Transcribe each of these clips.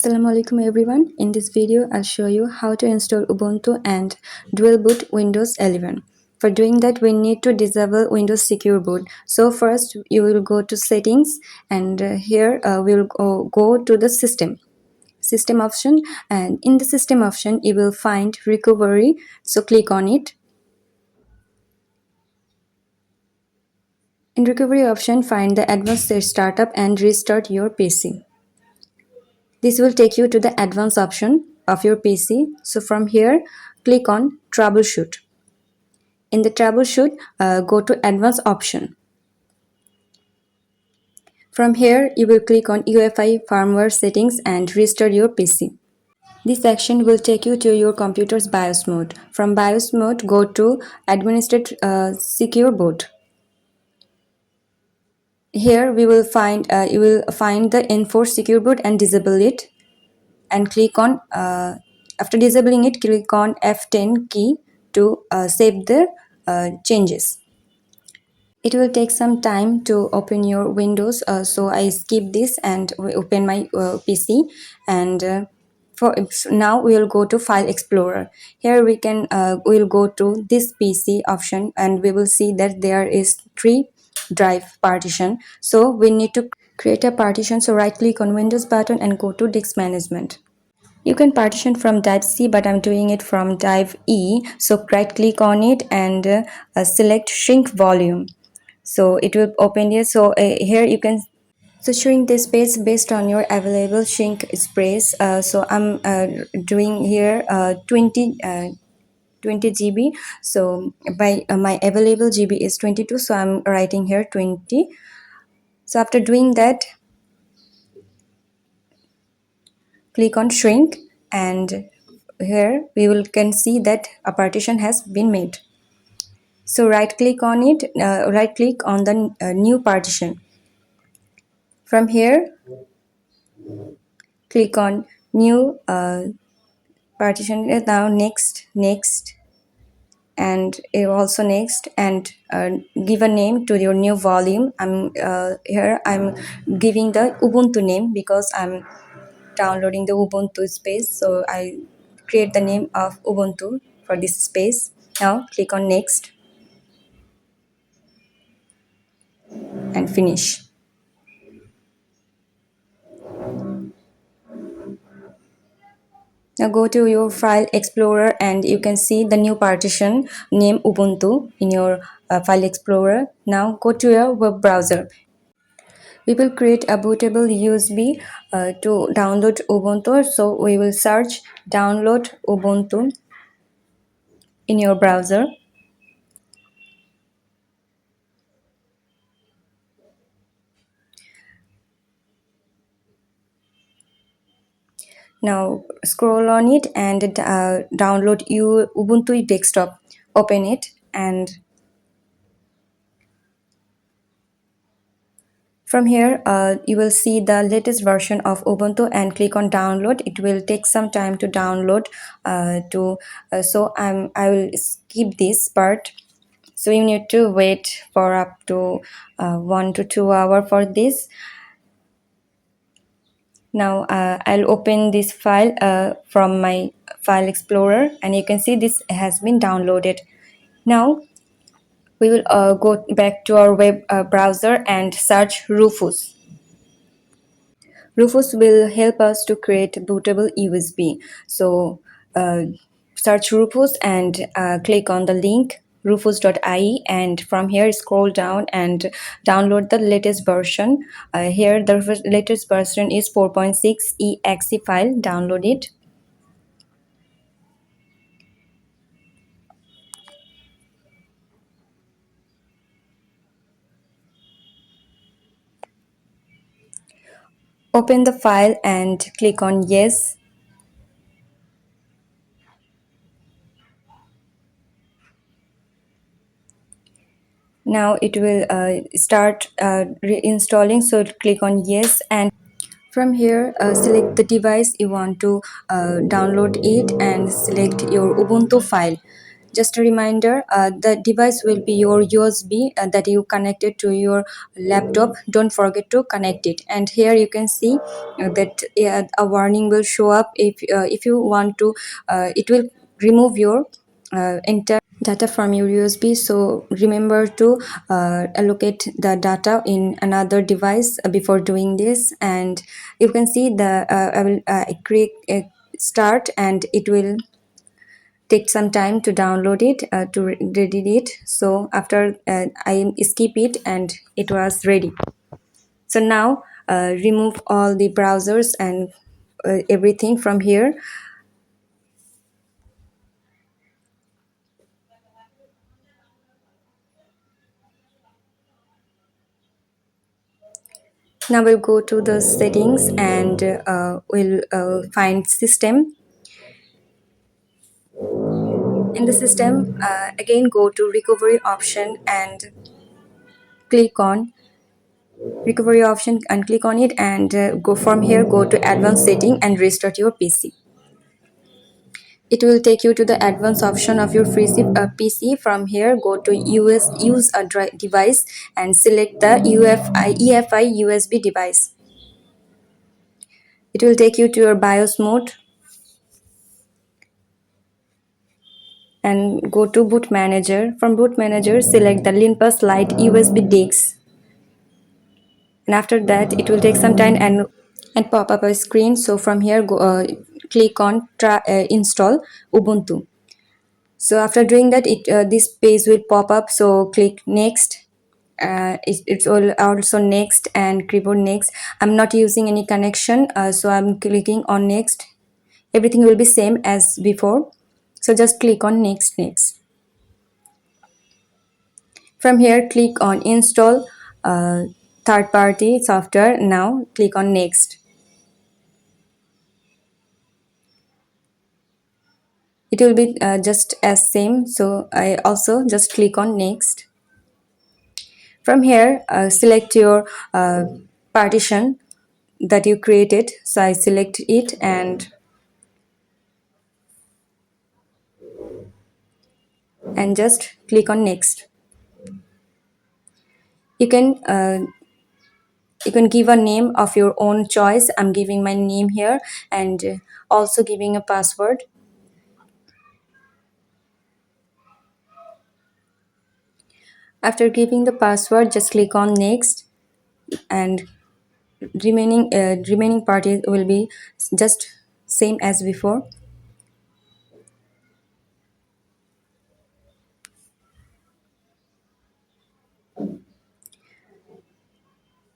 Assalamualaikum everyone. In this video, I'll show you how to install Ubuntu and dual boot Windows 11. For doing that, we need to disable Windows Secure Boot. So first, you will go to Settings, and here we'll go to the System option, and in the System option, you will find Recovery. So click on it. In Recovery option, find the Advanced Startup and Restart your PC. This will take you to the advanced option of your PC. So from here, click on Troubleshoot. In the Troubleshoot, go to Advanced option. From here, you will click on UEFI firmware settings and restart your PC. This action will take you to your computer's BIOS mode. From BIOS mode, go to Administrate Secure Boot. Here you will find the Enforce Secure Boot and disable it. And click on after disabling it, click on F10 key to save the changes. It will take some time to open your Windows, so I skip this and open my PC. And for now, we will go to File Explorer. Here we will go to this PC option, and we will see that there is 3 drive partition. So we need to create a partition. So right click on Windows button and go to Disk Management. You can partition from drive C, but I'm doing it from drive E. So right click on it and select shrink volume. So it will open here. So here you can shrink the space based on your available shrink space. So I'm doing here 20 GB. So by my available GB is 22, so I'm writing here 20. So after doing that, click on shrink, and here we can see that a partition has been made. So right click on it, right click on the new partition. From here, click on new partition. Now next, and also next, and give a name to your new volume. I'm giving the Ubuntu name because I'm downloading the Ubuntu space, so I create the name of Ubuntu for this space. Now click on next and finish. Now go to your File Explorer, and you can see the new partition name Ubuntu in your File Explorer. Now go to your web browser. We will create a bootable USB to download Ubuntu. So we will search download Ubuntu in your browser. Now scroll on it and download your Ubuntu desktop. Open it, and from here you will see the latest version of Ubuntu and click on download. It will take some time to download so I will skip this part. So you need to wait for up to 1 to 2 hours for this. Now I'll open this file from my File Explorer, and you can see this has been downloaded. Now we will go back to our web browser and search Rufus. Rufus will help us to create bootable USB. So search Rufus and click on the link rufus.ie, and from here scroll down and download the latest version. Here the latest version is 4.6 exe file. Download it. Open the file and click on yes. Now it will start reinstalling, so click on yes, and from here select the device you want to download it and select your Ubuntu file. Just a reminder, the device will be your USB that you connected to your laptop. Don't forget to connect it. And here you can see that a warning will show up if you want to. It will remove your entire data from your USB. So remember to allocate the data in another device before doing this. And you can see the I will create start, and it will take some time to download it to ready it. So after I skip it, and it was ready. So now remove all the browsers and everything from here. Now we'll go to the settings, and we'll find system. In the system, again go to recovery option and click on recovery option and click on it, and go from here, go to advanced setting and restart your PC. It will take you to the advanced option of your free PC. From here, go to use a device and select the EFI USB device. It will take you to your BIOS mode and go to boot manager. From boot manager, select the Limpus Lite USB DIGS, and after that it will take some time and pop up a screen. So from here, go click on install Ubuntu. So after doing that, this page will pop up. So click next. It's all also next and keyboard next. I'm not using any connection, so I'm clicking on next. Everything will be same as before. So just click on next. From here, click on install third party software. Now click on next. It will be just as same. So I also just click on next. From here, select your partition that you created. So I select it, and just click on next. You can you can give a name of your own choice. I'm giving my name here, and also giving a password. After giving the password, just click on next, and remaining part will be just same as before.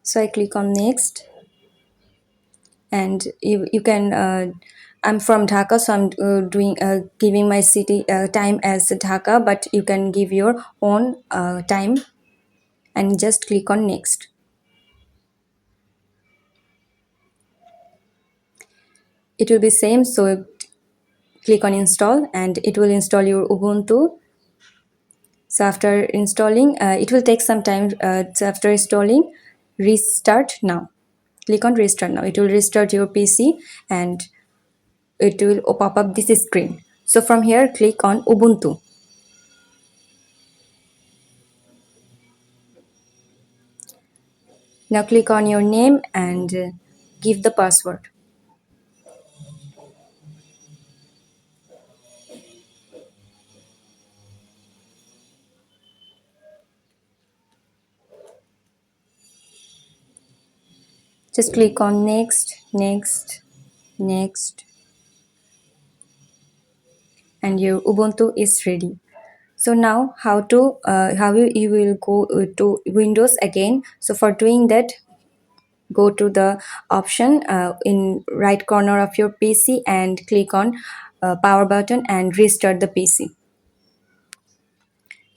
So I click on next, and you can I'm from Dhaka, so I'm doing giving my city time as Dhaka, but you can give your own time, and just click on next. It will be same. So click on install, and it will install your Ubuntu. So after installing, it will take some time. So after installing, restart now. Click on restart now. It will restart your PC, and it will pop up this screen. So from here, click on Ubuntu. Now click on your name, and give the password. Just click on next, and your Ubuntu is ready. So now how you will go to Windows again. So for doing that, go to the option in right corner of your PC, and click on power button and restart the PC.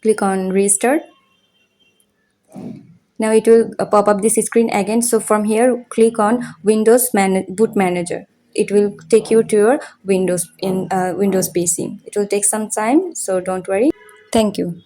Click on restart. Now it will pop up this screen again. So from here, click on boot manager. It will take you to your Windows PC. It will take some time, so don't worry. Thank you.